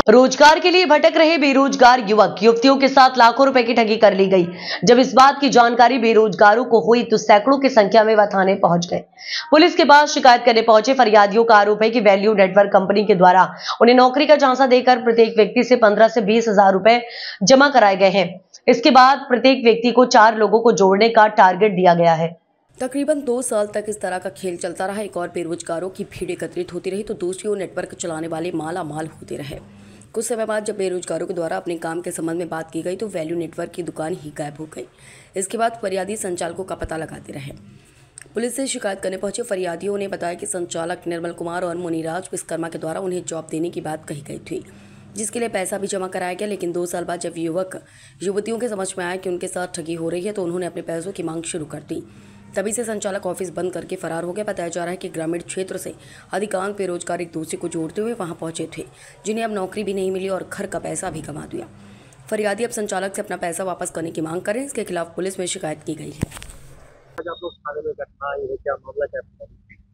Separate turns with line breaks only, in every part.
रोजगार के लिए भटक रहे बेरोजगार युवक युवतियों के साथ लाखों रुपए की ठगी कर ली गई। जब इस बात की जानकारी बेरोजगारों को हुई तो सैकड़ों की संख्या में वह थाने पहुंच गए। पुलिस के पास शिकायत करने पहुंचे फरियादियों का आरोप है कि वैल्यू नेटवर्क कंपनी के द्वारा उन्हें नौकरी का झांसा देकर प्रत्येक व्यक्ति से 15 से 20 हजार रुपए जमा कराए गए हैं। इसके बाद प्रत्येक व्यक्ति को 4 लोगों को जोड़ने का टारगेट दिया गया है।
तकरीबन 2 साल तक इस तरह का खेल चलता रहा। एक और बेरोजगारों की भीड़ एकत्रित होती रही तो दूसरी ओर नेटवर्क चलाने वाले माला माल होते रहे। कुछ समय बाद जब बेरोजगारों के द्वारा अपने काम के संबंध में बात की गई तो वैल्यू नेटवर्क की दुकान ही गायब हो गई। इसके बाद फरियादी संचालकों का पता लगाते रहे। पुलिस से शिकायत करने पहुंचे फरियादियों ने बताया कि संचालक निर्मल कुमार और मुनिराज विश्वकर्मा के द्वारा उन्हें जॉब देने की बात कही गई थी, जिसके लिए पैसा भी जमा कराया गया। लेकिन 2 साल बाद जब युवक युवतियों के समझ में आया कि उनके साथ ठगी हो रही है तो उन्होंने अपने पैसों की मांग शुरू कर दी। तभी से संचालक ऑफिस बंद करके फरार हो गया। बताया जा रहा है कि ग्रामीण क्षेत्र से अधिकांश बेरोजगार एक दूसरे को जोड़ते हुए वहां पहुंचे थे, जिन्हें अब नौकरी भी नहीं मिली और घर का पैसा भी गंवा दिया। फरियादी अब संचालक से अपना पैसा वापस करने की मांग करें। इसके खिलाफ पुलिस में शिकायत की गई है।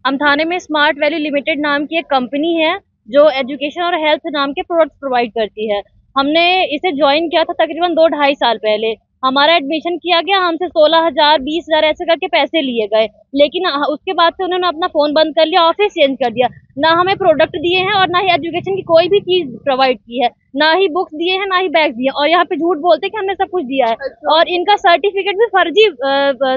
हम थाने में स्मार्ट वैल्यू लिमिटेड नाम की एक कंपनी है जो एजुकेशन और हेल्थ नाम के प्रोडक्ट्स प्रोवाइड करती है। हमने इसे ज्वाइन किया था तकरीबन 2-2.5 साल पहले। हमारा एडमिशन किया गया, हमसे 16,000 20,000 ऐसे करके पैसे लिए गए, लेकिन उसके बाद से उन्होंने अपना फोन बंद कर लिया, ऑफिस चेंज कर दिया। ना हमें प्रोडक्ट दिए हैं और ना ही एजुकेशन की कोई भी चीज प्रोवाइड की है, ना ही बुक्स दिए हैं, ना ही बैग दिए, और यहाँ पे झूठ बोलते हैं कि हमने सब कुछ दिया है। और इनका सर्टिफिकेट भी फर्जी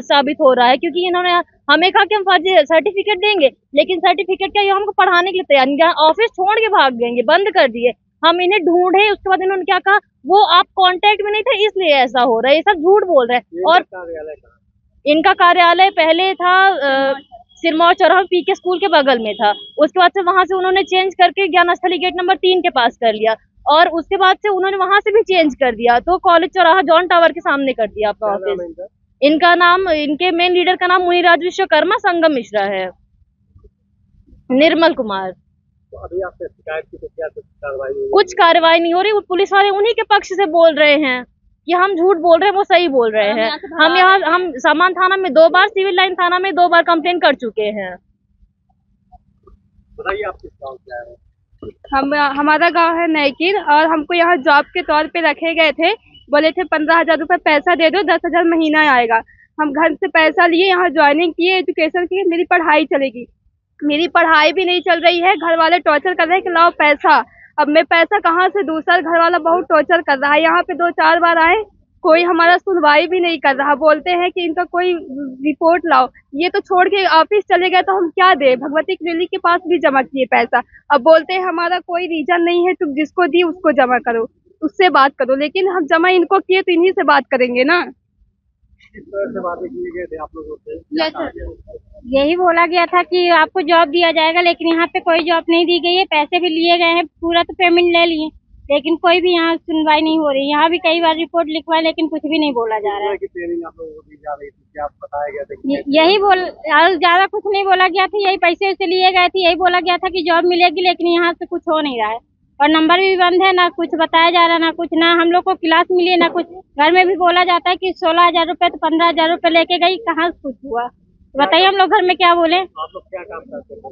साबित हो रहा है, क्योंकि इन्होंने हमें कहा कि हम फर्जी सर्टिफिकेट देंगे, लेकिन सर्टिफिकेट क्या, ये हमको पढ़ाने के लिए तैयार नहीं, ऑफिस छोड़ के भाग गएंगे, बंद कर दिए। हम इन्हें ढूंढे, उसके बाद इन्होंने क्या कहा, वो आप कांटेक्ट में नहीं थे इसलिए ऐसा हो रहा है, ये सब झूठ बोल रहे हैं। और इनका कार्यालय पहले था सिरमौर चौराहा पीके स्कूल के बगल में था। उसके बाद से वहां से उन्होंने चेंज करके ज्ञानस्थली गेट नंबर 3 के पास कर लिया, और उसके बाद से उन्होंने वहां से भी चेंज कर दिया, तो कॉलेज चौराहा जॉन टावर के सामने कर दिया अपना ऑफिस। इनका नाम, इनके मेन लीडर का नाम मुनिराज विश्वकर्मा, संगम मिश्रा है, निर्मल कुमार।
तो अभी आपने शिकायत की तो क्या कार्रवाई हुई?
कुछ कार्रवाई नहीं हो रही। पुलिस वाले उन्हीं के पक्ष से बोल रहे हैं कि हम झूठ बोल रहे हैं, वो सही बोल रहे हैं। हम सामान थाना में 2 बार, सिविल लाइन थाना में 2 बार कंप्लेन कर चुके हैं।
बताइए आप किस गाँव से आए हैं?
हमारा गांव है नैकीर, और हमको यहाँ जॉब के तौर पे रखे गए थे। बोले थे 15,000 रुपये पैसा दे दो, 10,000 महीना आएगा। हम घर से पैसा लिए, यहाँ ज्वाइनिंग किए, एजुकेशन की, मेरी पढ़ाई चलेगी। मेरी पढ़ाई भी नहीं चल रही है, घर वाले टॉर्चर कर रहे हैं कि लाओ पैसा। अब मैं पैसा कहाँ से दूँ सर, घर वाला बहुत टॉर्चर कर रहा है। यहाँ पे 2-4 बार आए, कोई हमारा सुनवाई भी नहीं कर रहा, बोलते हैं कि इनका कोई रिपोर्ट लाओ। ये तो छोड़ के ऑफिस चले गए तो हम क्या दे, भगवती क्लिनिक के पास भी जमा किए पैसा। अब बोलते हैं हमारा कोई रीजन नहीं है, तुम जिसको दी उसको जमा करो, उससे बात करो। लेकिन हम जमा इनको किए तो इन्हीं से बात करेंगे ना।
किस तरह से बातें किए गए थे आप लोगों से?
यही बोला गया था कि आपको जॉब दिया जाएगा, लेकिन यहाँ पे कोई जॉब नहीं दी गई है। पैसे भी लिए गए हैं, पूरा तो पेमेंट ले लिए, लेकिन कोई भी यहाँ सुनवाई नहीं हो रही। यहाँ भी कई बार रिपोर्ट लिखवाए, लेकिन कुछ भी नहीं बोला जा रहा है।
ट्रेनिंग आप लोगों को दी जा रही थी, क्या बताया गया था?
यही ज्यादा कुछ नहीं बोला गया था, यही पैसे वैसे लिए गए थे, यही बोला गया था कि जॉब मिलेगी, लेकिन यहाँ से कुछ हो नहीं रहा है। और नंबर भी बंद है, ना कुछ बताया जा रहा, ना कुछ, ना हम लोग को क्लास मिली, ना कुछ। घर में भी बोला जाता है कि 16,000 रुपये तो 15,000 रुपये लेके गई, कहाँ से कुछ हुआ बताइए, हम लोग घर में क्या बोले।
आप लोग क्या काम करते थे?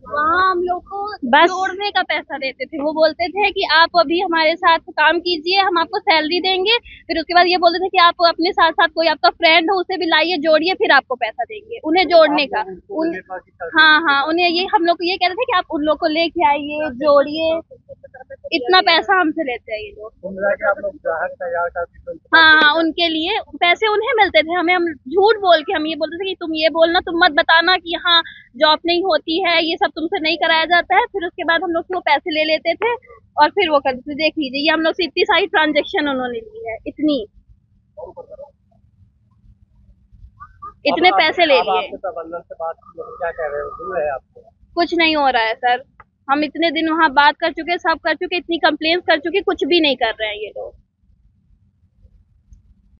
वहाँ हम लोग को बस जोड़ने का पैसा देते थे। वो बोलते थे कि आप अभी हमारे साथ काम कीजिए, हम आपको सैलरी देंगे। फिर उसके बाद ये बोलते थे कि आप अपने साथ साथ कोई आपका फ्रेंड हो उसे भी लाइए, जोड़िए, फिर आपको पैसा देंगे। उन्हें जोड़ने का हाँ, उन्हें ये, हम लोग को ये कहते थे कि आप उन लोग को लेके आइए, जोड़िए, इतना पैसा हमसे लेते हैं ये लोग। हाँ, उनके लिए पैसे उन्हें मिलते थे, हमें, हम झूठ बोल के हम ये बोलते थे कि तुम ये बोलना, तुम मत बताना कि यहाँ जॉब नहीं होती है, ये सब तुमसे नहीं कराया जाता है। फिर उसके बाद हम लोग से वो पैसे ले लेते थे और फिर वो करते थे। देख लीजिए, ये हम लोग से इतनी सारी ट्रांजेक्शन उन्होंने ली है, इतने पैसे ले लिए। कुछ नहीं हो रहा है सर, हम इतने दिन वहाँ बात कर चुके, सब कर चुके, इतनी कंप्लेंट्स कर चुके, कुछ भी नहीं कर रहे हैं ये लोग।